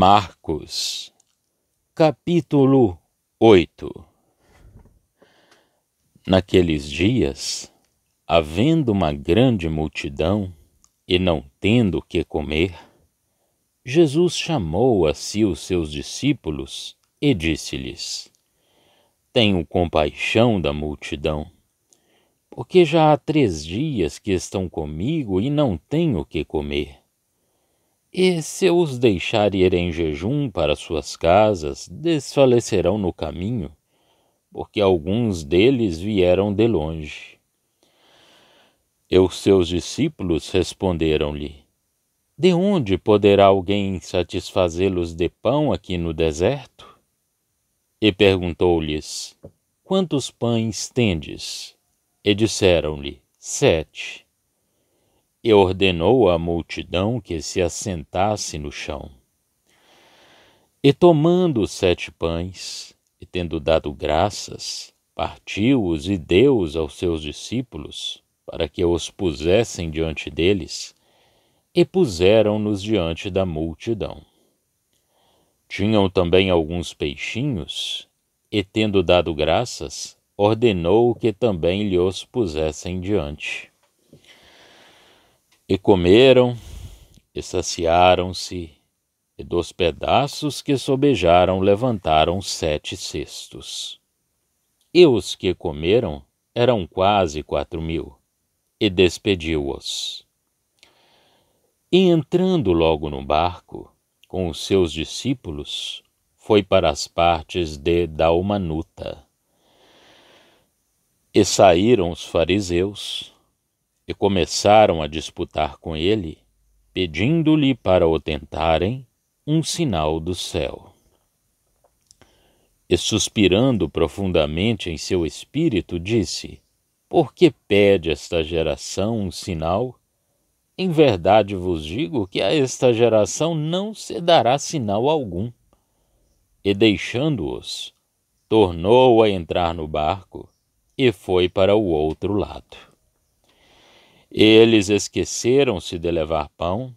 Marcos, capítulo 8. Naqueles dias, havendo uma grande multidão e não tendo o que comer, Jesus chamou a si os seus discípulos e disse-lhes: Tenho compaixão da multidão, porque já há 3 dias que estão comigo e não têm o que comer. E se eu os deixar ir em jejum para suas casas, desfalecerão no caminho, porque alguns deles vieram de longe. E os seus discípulos responderam-lhe: De onde poderá alguém satisfazê-los de pão aqui no deserto? E perguntou-lhes: Quantos pães tendes? E disseram-lhe: 7. E ordenou à multidão que se assentasse no chão. E tomando os 7 pães, e tendo dado graças, partiu-os e deu-os aos seus discípulos, para que os pusessem diante deles, e puseram-nos diante da multidão. Tinham também alguns peixinhos, e tendo dado graças, ordenou que também lhe os pusessem diante. E comeram, e saciaram-se, e dos pedaços que sobejaram levantaram 7 cestos. E os que comeram eram quase 4.000, e despediu-os. E entrando logo no barco, com os seus discípulos, foi para as partes de Dalmanuta. E saíram os fariseus, e começaram a disputar com ele, pedindo-lhe para o tentarem um sinal do céu. E suspirando profundamente em seu espírito, disse: Por que pede esta geração um sinal? Em verdade vos digo que a esta geração não se dará sinal algum. E deixando-os, tornou a entrar no barco e foi para o outro lado. Eles esqueceram-se de levar pão,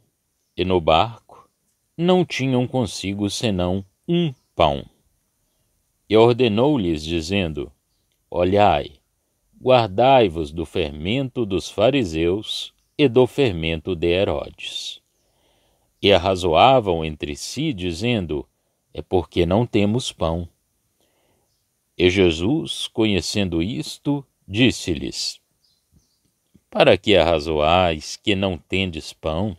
e no barco não tinham consigo senão um pão. E ordenou-lhes, dizendo: Olhai, guardai-vos do fermento dos fariseus e do fermento de Herodes. E arrazoavam entre si, dizendo: É porque não temos pão. E Jesus, conhecendo isto, disse-lhes: Para que arrazoais que não tendes pão?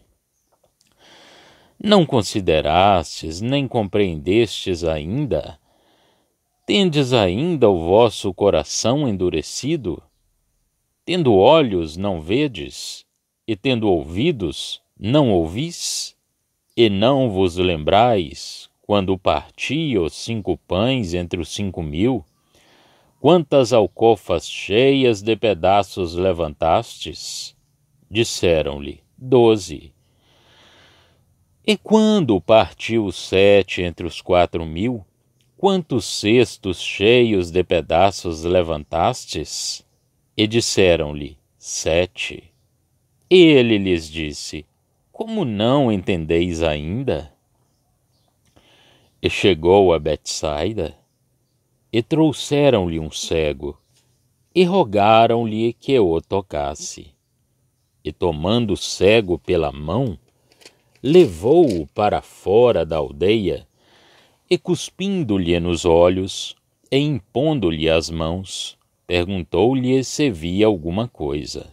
Não considerastes, nem compreendestes ainda? Tendes ainda o vosso coração endurecido? Tendo olhos, não vedes? E tendo ouvidos, não ouvis? E não vos lembrais, quando parti os 5 pães entre os 5.000, quantas alcofas cheias de pedaços levantastes? Disseram-lhe: 12. E quando partiu os 7 entre os 4.000, quantos cestos cheios de pedaços levantastes? E disseram-lhe: 7. E ele lhes disse: Como não entendeis ainda? E chegou a Betsaida, e trouxeram-lhe um cego, e rogaram-lhe que o tocasse. E tomando o cego pela mão, levou-o para fora da aldeia, e cuspindo-lhe nos olhos, e impondo-lhe as mãos, perguntou-lhe se via alguma coisa.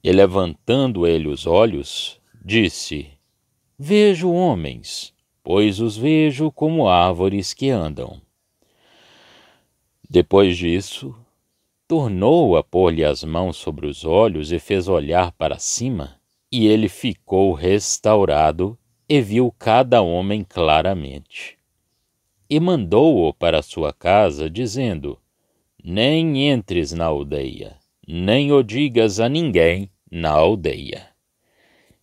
E levantando ele os olhos, disse: Vejo homens, pois os vejo como árvores que andam. Depois disso, tornou a pôr-lhe as mãos sobre os olhos e fez olhar para cima, e ele ficou restaurado e viu cada homem claramente. E mandou-o para sua casa, dizendo: Nem entres na aldeia, nem o digas a ninguém na aldeia.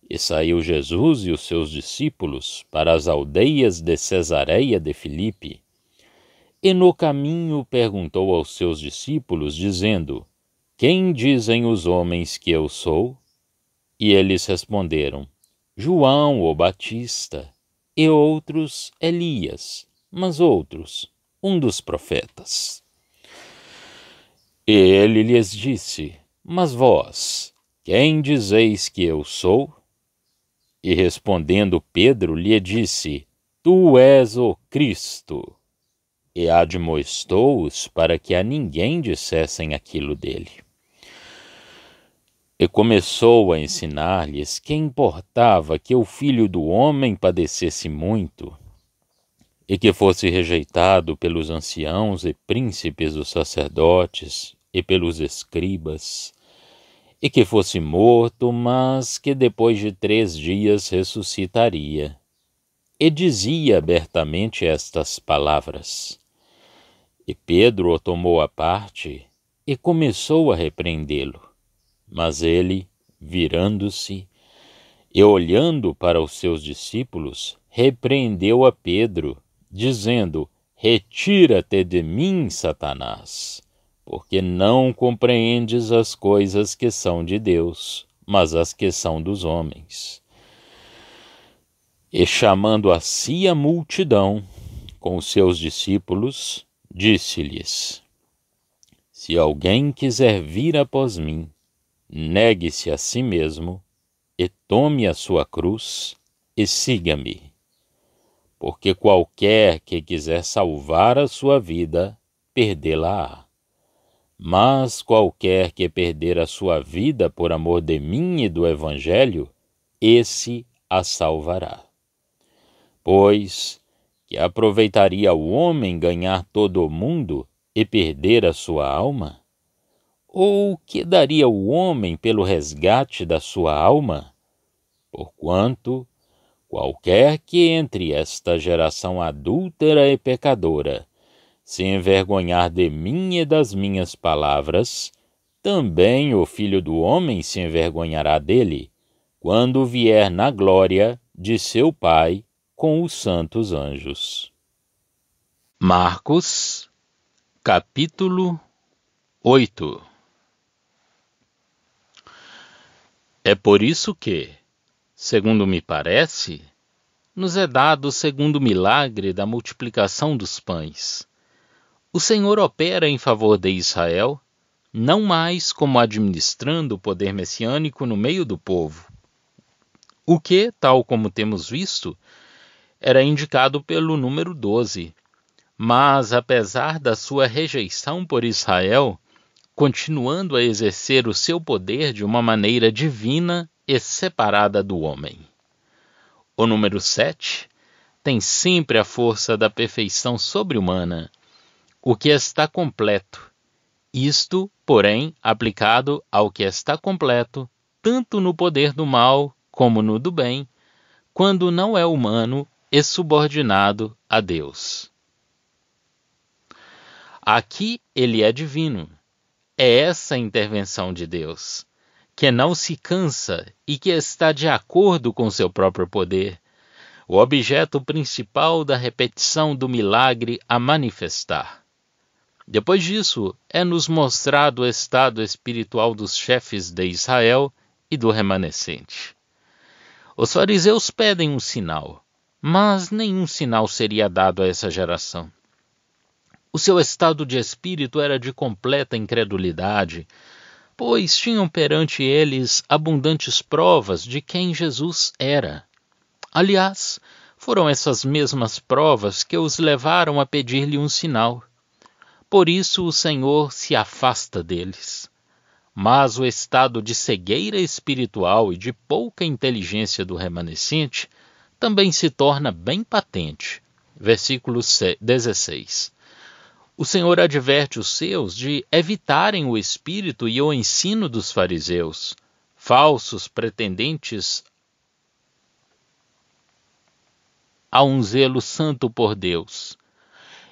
E saiu Jesus e os seus discípulos para as aldeias de Cesareia de Filipe. E no caminho perguntou aos seus discípulos, dizendo: Quem dizem os homens que eu sou? E eles responderam: João o Batista, e outros Elias, mas outros um dos profetas. E ele lhes disse: Mas vós, quem dizeis que eu sou? E respondendo Pedro lhe disse: Tu és o Cristo. E admoestou-os para que a ninguém dissessem aquilo dele. E começou a ensinar-lhes que importava que o Filho do Homem padecesse muito, e que fosse rejeitado pelos anciãos e príncipes dos sacerdotes e pelos escribas, e que fosse morto, mas que depois de 3 dias ressuscitaria. E dizia abertamente estas palavras. E Pedro o tomou à parte e começou a repreendê-lo. Mas ele, virando-se e olhando para os seus discípulos, repreendeu a Pedro, dizendo: Retira-te de mim, Satanás, porque não compreendes as coisas que são de Deus, mas as que são dos homens. E chamando a si a multidão, com os seus discípulos, disse-lhes: Se alguém quiser vir após mim, negue-se a si mesmo, e tome a sua cruz, e siga-me. Porque qualquer que quiser salvar a sua vida, perdê-la-á. Mas qualquer que perder a sua vida por amor de mim e do Evangelho, esse a salvará. Pois que aproveitaria o homem ganhar todo o mundo e perder a sua alma? Ou que daria o homem pelo resgate da sua alma? Porquanto, qualquer que entre esta geração adúltera e pecadora se envergonhar de mim e das minhas palavras, também o Filho do Homem se envergonhará dele, quando vier na glória de seu Pai com os santos anjos. Marcos, capítulo 8. É por isso que, segundo me parece, nos é dado o segundo milagre da multiplicação dos pães. O Senhor opera em favor de Israel, não mais como administrando o poder messiânico no meio do povo, o que, tal como temos visto, era indicado pelo número 12, mas apesar da sua rejeição por Israel, continuando a exercer o seu poder de uma maneira divina e separada do homem. O número 7 tem sempre a força da perfeição sobre-humana, o que está completo. Isto, porém, aplicado ao que está completo, tanto no poder do mal como no do bem, quando não é humano e subordinado a Deus. Aqui ele é divino. É essa a intervenção de Deus, que não se cansa e que está de acordo com seu próprio poder, o objeto principal da repetição do milagre a manifestar. Depois disso, é-nos mostrado o estado espiritual dos chefes de Israel e do remanescente. Os fariseus pedem um sinal, mas nenhum sinal seria dado a essa geração. O seu estado de espírito era de completa incredulidade, pois tinham perante eles abundantes provas de quem Jesus era. Aliás, foram essas mesmas provas que os levaram a pedir-lhe um sinal. Por isso o Senhor se afasta deles. Mas o estado de cegueira espiritual e de pouca inteligência do remanescente também se torna bem patente. Versículo 16. O Senhor adverte os seus de evitarem o espírito e o ensino dos fariseus, falsos pretendentes a um zelo santo por Deus,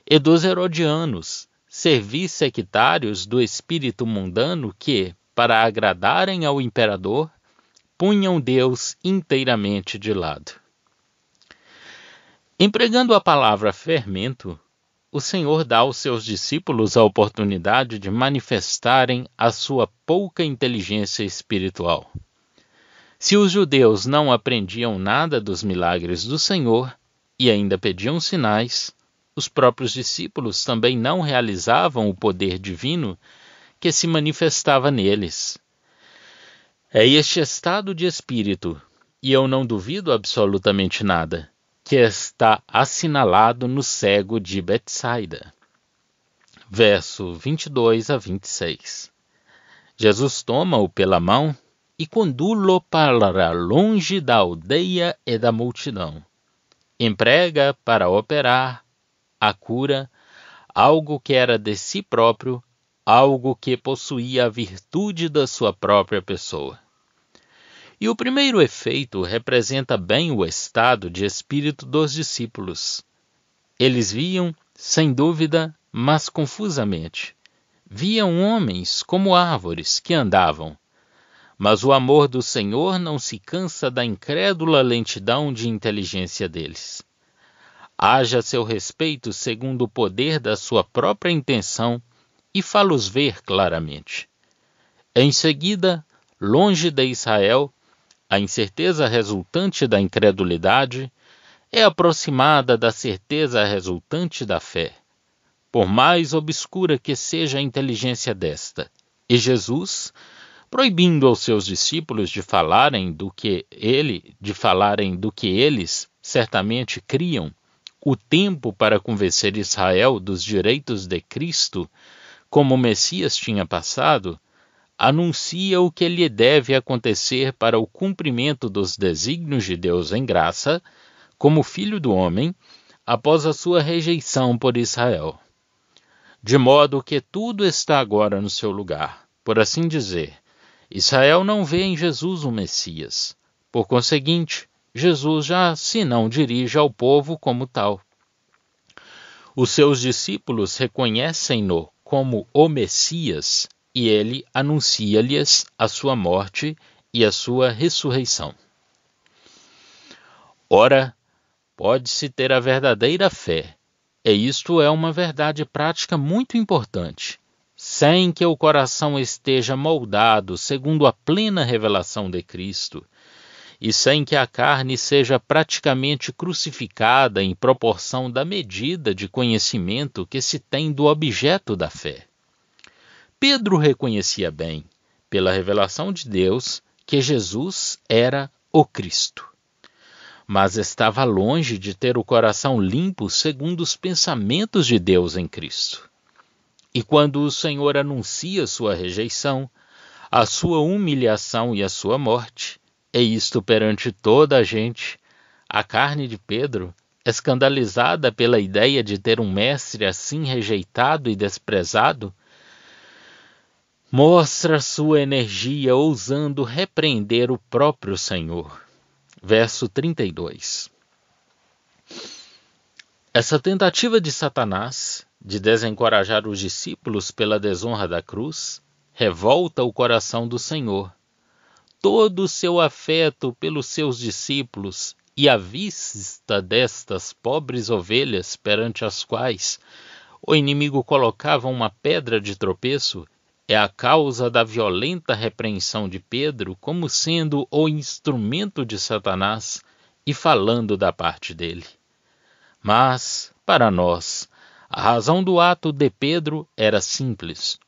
e dos herodianos, servis sectários do espírito mundano que, para agradarem ao imperador, punham Deus inteiramente de lado. Empregando a palavra fermento, o Senhor dá aos seus discípulos a oportunidade de manifestarem a sua pouca inteligência espiritual. Se os judeus não aprendiam nada dos milagres do Senhor, e ainda pediam sinais, os próprios discípulos também não realizavam o poder divino que se manifestava neles. É este estado de espírito, e eu não duvido absolutamente nada, que está assinalado no cego de Betsaida. Verso 22 a 26. Jesus toma-o pela mão e conduz-o para longe da aldeia e da multidão. Emprega para operar a cura algo que era de si próprio, algo que possuía a virtude da sua própria pessoa. E o primeiro efeito representa bem o estado de espírito dos discípulos. Eles viam, sem dúvida, mas confusamente. Viam homens como árvores que andavam. Mas o amor do Senhor não se cansa da incrédula lentidão de inteligência deles. Haja seu respeito segundo o poder da sua própria intenção e fá-los ver claramente. Em seguida, longe de Israel, a incerteza resultante da incredulidade é aproximada da certeza resultante da fé, por mais obscura que seja a inteligência desta. E Jesus, proibindo aos seus discípulos de falarem do que eles certamente criam, o tempo para convencer Israel dos direitos de Cristo, como o Messias tinha passado, anuncia o que lhe deve acontecer para o cumprimento dos desígnios de Deus em graça, como Filho do Homem, após a sua rejeição por Israel. De modo que tudo está agora no seu lugar. Por assim dizer, Israel não vê em Jesus o Messias. Por conseguinte, Jesus já se não dirige ao povo como tal. Os seus discípulos reconhecem-no como o Messias e ele anuncia-lhes a sua morte e a sua ressurreição. Ora, pode-se ter a verdadeira fé, e isto é uma verdade prática muito importante, sem que o coração esteja moldado segundo a plena revelação de Cristo, e sem que a carne seja praticamente crucificada em proporção da medida de conhecimento que se tem do objeto da fé. Pedro reconhecia bem, pela revelação de Deus, que Jesus era o Cristo, mas estava longe de ter o coração limpo segundo os pensamentos de Deus em Cristo. E quando o Senhor anuncia sua rejeição, a sua humilhação e a sua morte, e isto perante toda a gente, a carne de Pedro, escandalizada pela ideia de ter um mestre assim rejeitado e desprezado, mostra sua energia ousando repreender o próprio Senhor. Verso 32. Essa tentativa de Satanás de desencorajar os discípulos pela desonra da cruz revolta o coração do Senhor. Todo o seu afeto pelos seus discípulos e à vista destas pobres ovelhas perante as quais o inimigo colocava uma pedra de tropeço é a causa da violenta repreensão de Pedro como sendo o instrumento de Satanás e falando da parte dele. Mas, para nós, a razão do ato de Pedro era simples.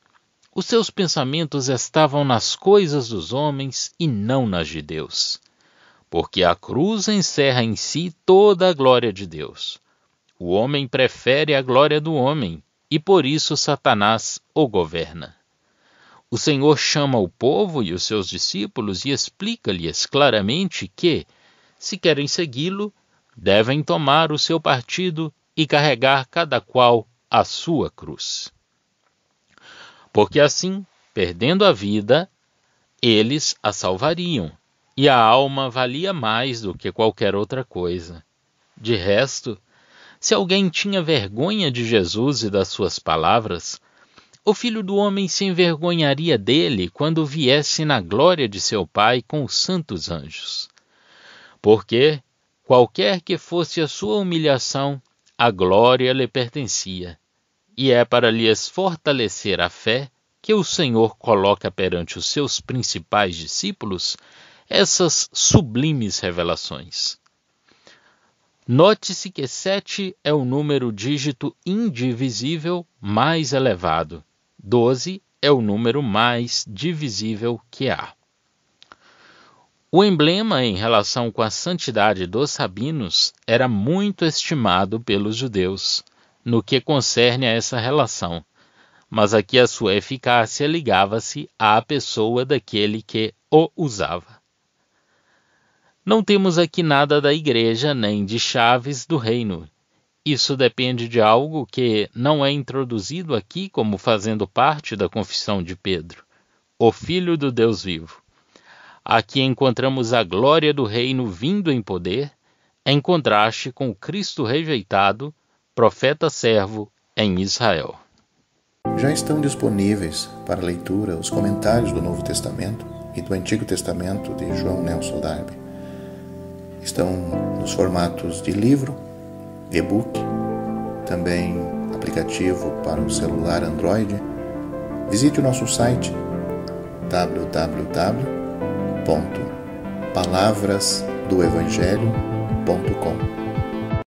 Os seus pensamentos estavam nas coisas dos homens e não nas de Deus, porque a cruz encerra em si toda a glória de Deus. O homem prefere a glória do homem, e por isso Satanás o governa. O Senhor chama o povo e os seus discípulos e explica-lhes claramente que, se querem segui-lo, devem tomar o seu partido e carregar cada qual a sua cruz. Porque assim, perdendo a vida, eles a salvariam, e a alma valia mais do que qualquer outra coisa. De resto, se alguém tinha vergonha de Jesus e das suas palavras, o Filho do Homem se envergonharia dele quando viesse na glória de seu Pai com os santos anjos. Porque, qualquer que fosse a sua humilhação, a glória lhe pertencia, e é para lhes fortalecer a fé que o Senhor coloca perante os seus principais discípulos essas sublimes revelações. Note-se que 7 é o número dígito indivisível mais elevado. 12 é o número mais divisível que há. O emblema em relação com a santidade dos rabinos era muito estimado pelos judeus, no que concerne a essa relação, mas aqui a sua eficácia ligava-se à pessoa daquele que o usava. Não temos aqui nada da igreja nem de chaves do reino. Isso depende de algo que não é introduzido aqui como fazendo parte da confissão de Pedro, o Filho do Deus vivo. Aqui encontramos a glória do reino vindo em poder, em contraste com o Cristo rejeitado, profeta servo em Israel. Já estão disponíveis para leitura os comentários do Novo Testamento e do Antigo Testamento de João Nelson Darby. Estão nos formatos de livro, e-book, também aplicativo para o celular Android. Visite o nosso site www.palavrasdoevangelho.com.